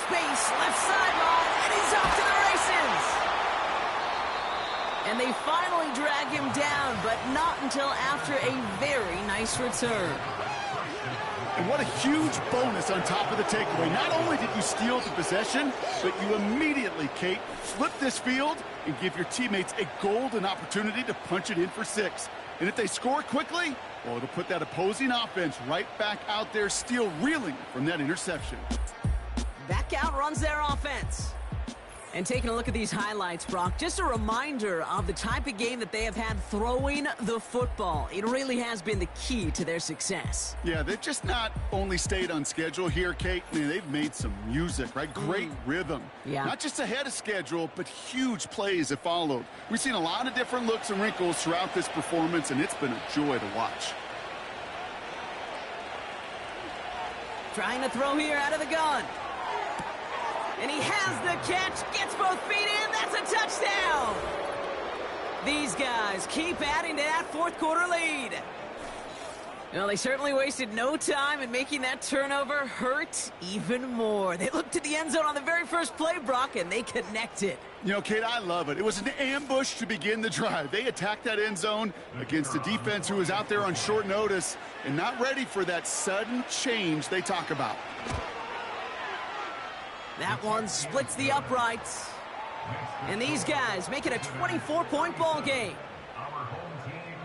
Space, left sideline, and he's off to the races. And they finally drag him down, but not until after a very nice return. And what a huge bonus on top of the takeaway. Not only did you steal the possession, but you immediately, Kate, flip this field and give your teammates a golden opportunity to punch it in for 6. And if they score quickly, well, it'll put that opposing offense right back out there, still reeling from that interception. Back out runs their offense. And taking a look at these highlights, Brock, just a reminder of the type of game that they have had throwing the football. It really has been the key to their success. Yeah, they've just not only stayed on schedule here, Kate. I mean, they've made some music, right? Great rhythm. Yeah. Not just ahead of schedule, but huge plays have followed. We've seen a lot of different looks and wrinkles throughout this performance, and it's been a joy to watch. Trying to throw here out of the gun. And he has the catch, gets both feet in, that's a touchdown! These guys keep adding to that fourth quarter lead. Well, they certainly wasted no time in making that turnover hurt even more. They looked to the end zone on the very first play, Brock, and they connected. You know, Kate, I love it. It was an ambush to begin the drive. They attacked that end zone against a defense who was out there on short notice and not ready for that sudden change they talk about. That one splits the uprights. And these guys make it a 24-point ball game. Our home team,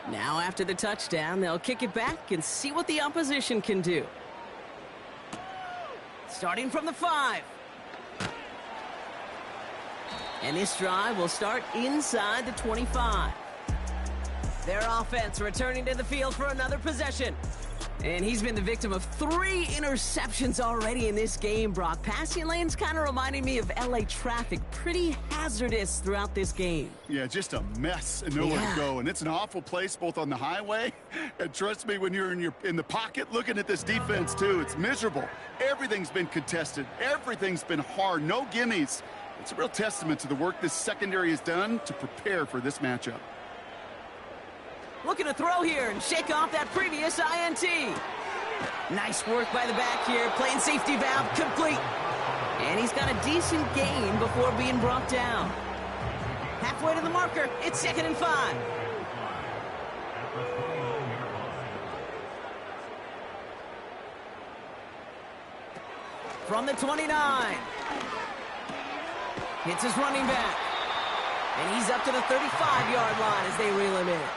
13. Now after the touchdown, they'll kick it back and see what the opposition can do. Starting from the 5. And this drive will start inside the 25. Their offense returning to the field for another possession. And he's been the victim of 3 interceptions already in this game, Brock. Passing lanes kind of reminding me of LA traffic. Pretty hazardous throughout this game. Yeah, just a mess and nowhere to go. And it's an awful place both on the highway. And trust me, when you're in the pocket looking at this defense too, it's miserable. Everything's been contested. Everything's been hard. No gimmies. It's a real testament to the work this secondary has done to prepare for this matchup. Looking to throw here and shake off that previous INT. Nice work by the back here. Playing safety valve complete. And he's got a decent gain before being brought down. Halfway to the marker. It's 2nd and 5. From the 29. Hits his running back. And he's up to the 35-yard line as they reel him in.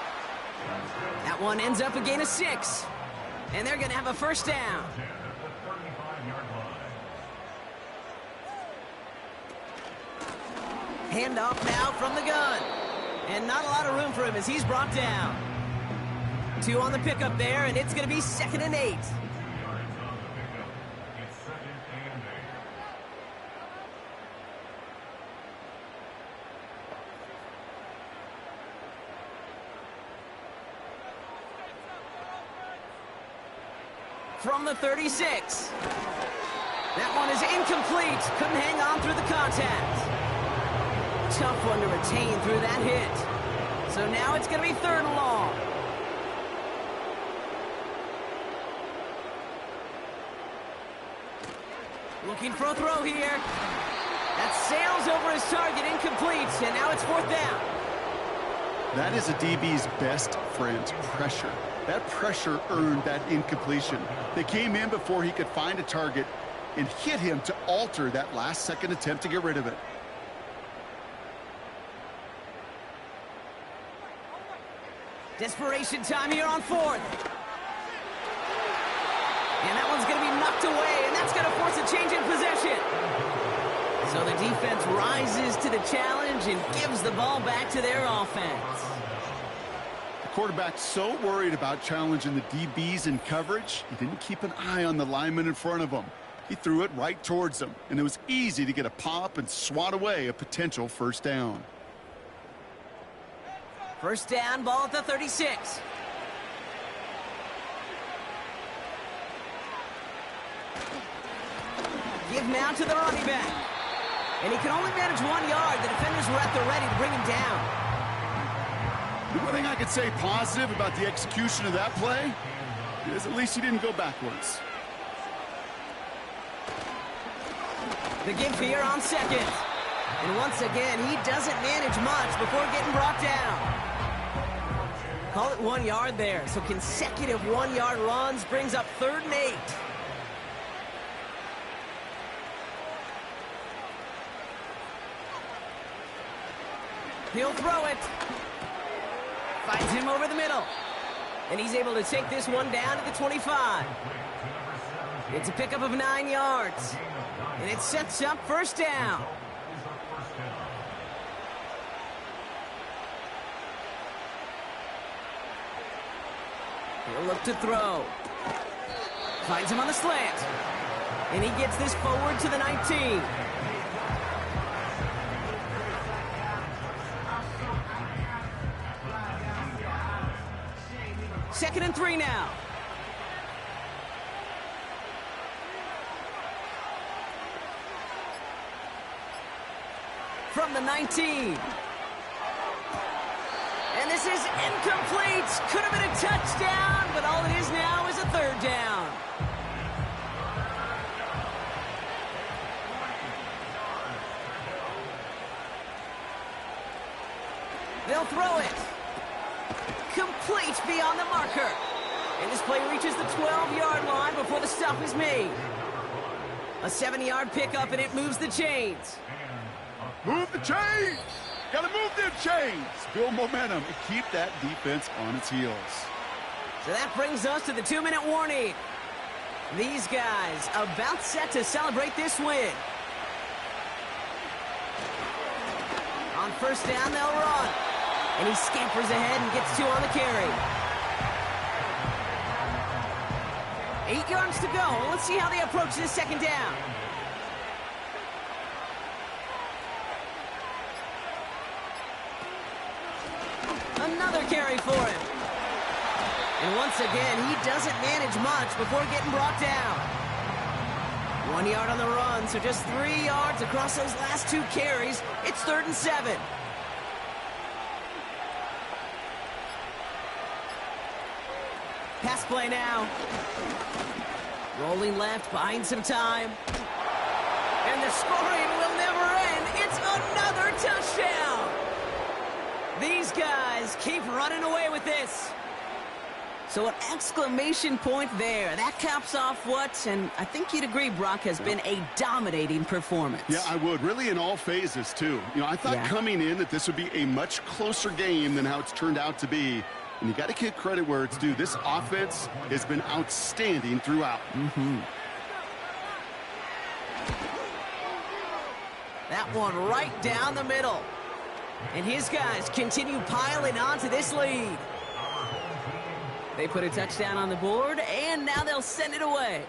That one ends up a gain of 6. And they're going to have a first down. Handoff now from the gun. And not a lot of room for him as he's brought down. 2 on the pickup there, and it's going to be 2nd and 8. From the 36. That one is incomplete. Couldn't hang on through the contact. Tough one to retain through that hit. So now it's going to be 3rd and long. Looking for a throw here. That sails over his target, incomplete, and now it's 4th down. That is a DB's best friend, pressure. That pressure earned that incompletion. They came in before he could find a target and hit him to alter that last-second attempt to get rid of it. Desperation time here on 4th. And that one's going to be knocked away, and that's going to force a change in possession. So the defense rises to the challenge and gives the ball back to their offense. The quarterback's so worried about challenging the DBs in coverage, he didn't keep an eye on the lineman in front of him. He threw it right towards him, and it was easy to get a pop and swat away a potential first down. First down, ball at the 36. Give now to the running back. And he can only manage 1 yard. The defenders were at the ready to bring him down. The one thing I could say positive about the execution of that play is at least he didn't go backwards. The give here on second. And once again, he doesn't manage much before getting brought down. Call it 1 yard there. So consecutive 1-yard runs brings up 3rd and 8. He'll throw it. Finds him over the middle. And he's able to take this one down to the 25. It's a pickup of 9 yards. And it sets up first down. He'll look to throw. Finds him on the slant. And he gets this forward to the 19. Second and 3 now. From the 19. And this is incomplete. Could have been a touchdown, but all it is now is a 3rd down. They'll throw it. Complete beyond the marker. And this play reaches the 12-yard line before the stop is made. A 7-yard pickup, and it moves the chains. Move the chains! Gotta move them chains! Build momentum and keep that defense on its heels. So that brings us to the 2-minute warning. These guys about set to celebrate this win. On first down, they'll run. And he scampers ahead and gets 2 on the carry. 8 yards to go. Let's see how they approach this second down. Another carry for him. And once again, he doesn't manage much before getting brought down. 1 yard on the run, so just 3 yards across those last 2 carries. It's 3rd and 7. Pass play now. Rolling left, buying some time. And the scoring will never end. It's another touchdown. These guys keep running away with this. So an exclamation point there. That caps off what, and I think you'd agree, Brock, has been a dominating performance. Yeah, I would. Really in all phases, too. You know, I thought coming in that this would be a much closer game than how it's turned out to be. And you got to give credit where it's due. This offense has been outstanding throughout. That one right down the middle. And his guys continue piling on to this lead. They put a touchdown on the board, and now they'll send it away.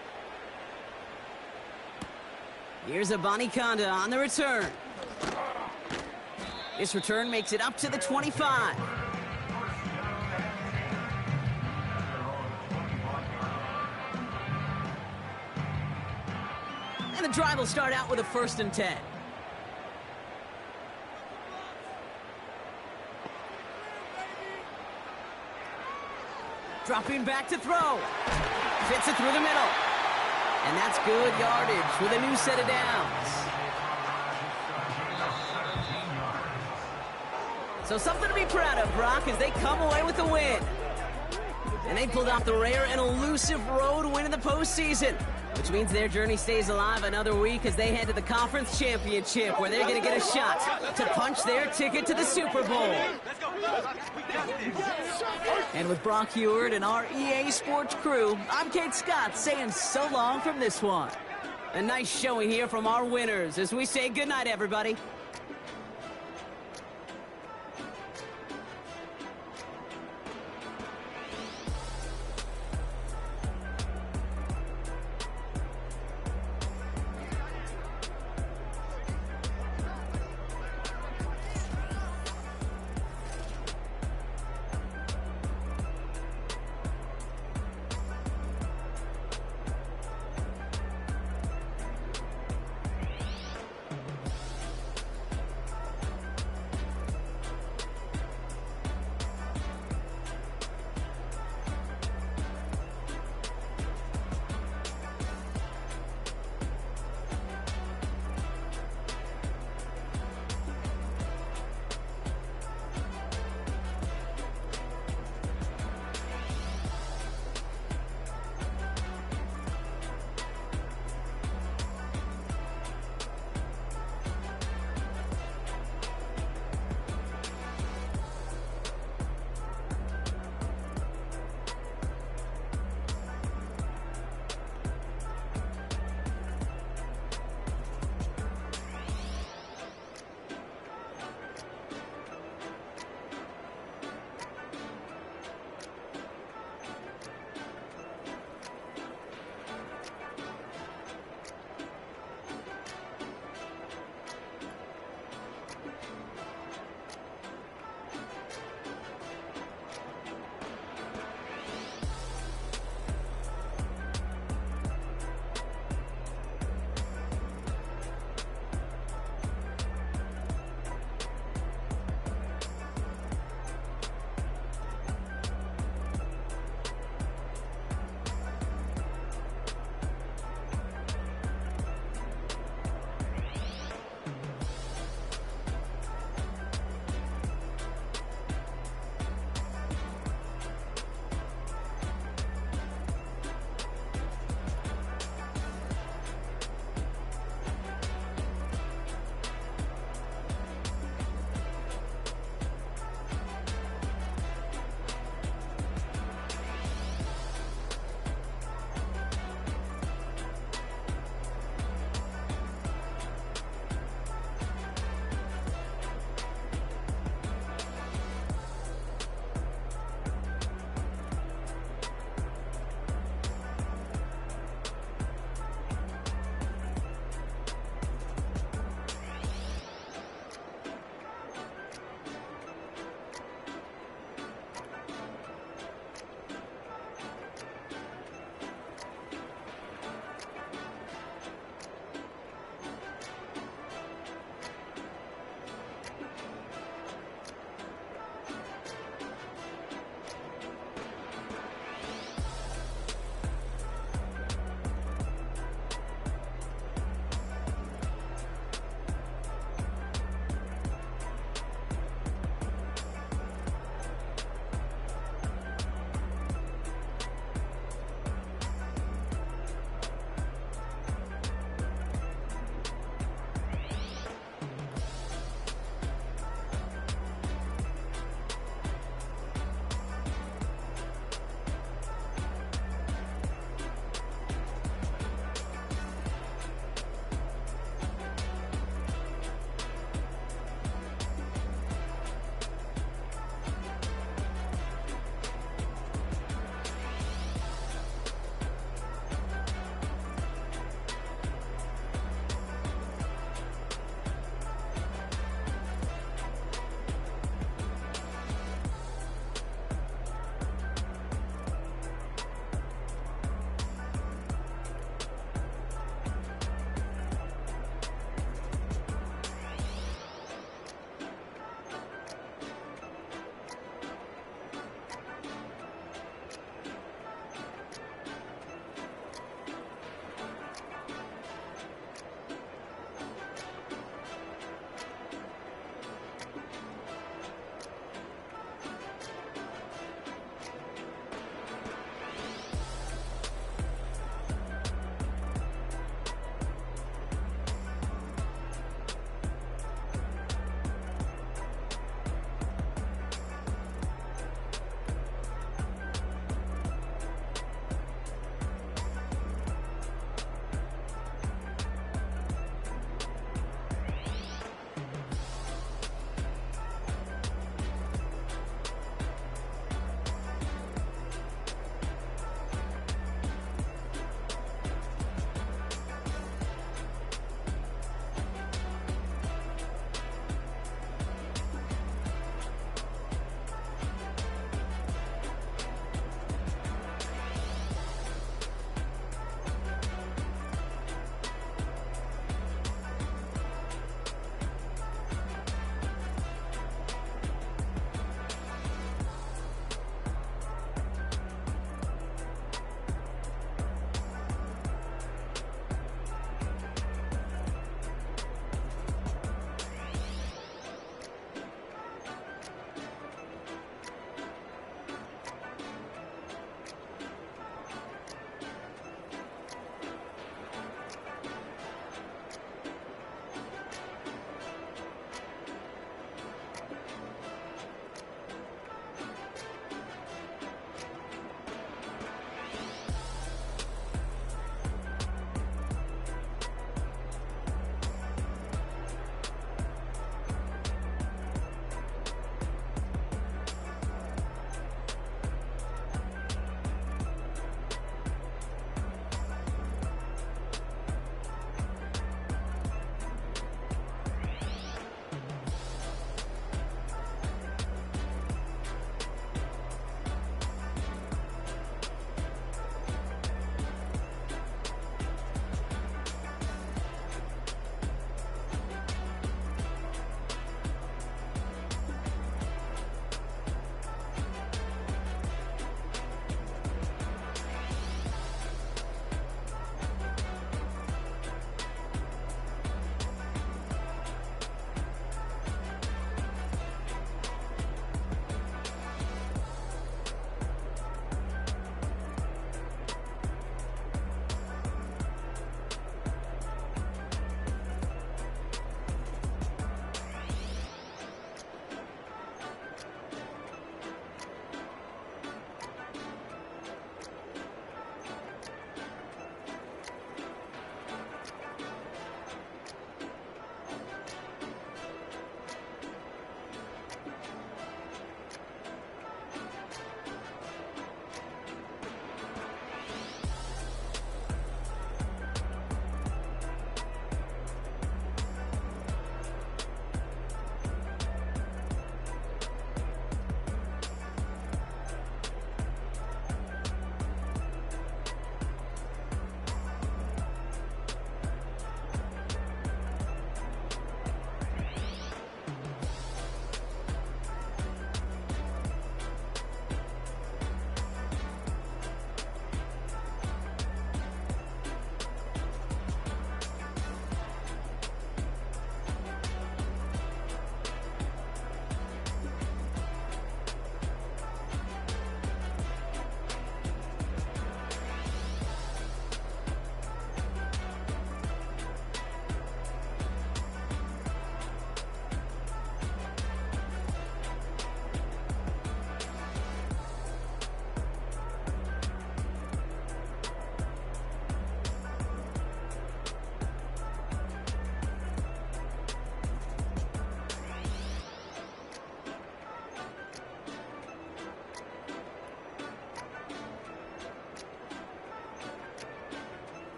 Here's Abanikanda on the return. This return makes it up to the 25. And the drive will start out with a 1st and 10. Dropping back to throw. Fits it through the middle. And that's good yardage with a new set of downs. So something to be proud of, Brock, as they come away with the win. And they pulled off the rare and elusive road win in the postseason, which means their journey stays alive another week as they head to the Conference Championship, where they're going to get a shot to punch their ticket to the Super Bowl. And with Brock Huard and our EA Sports crew, I'm Kate Scott saying so long from this one. A nice showing here from our winners as we say goodnight, everybody.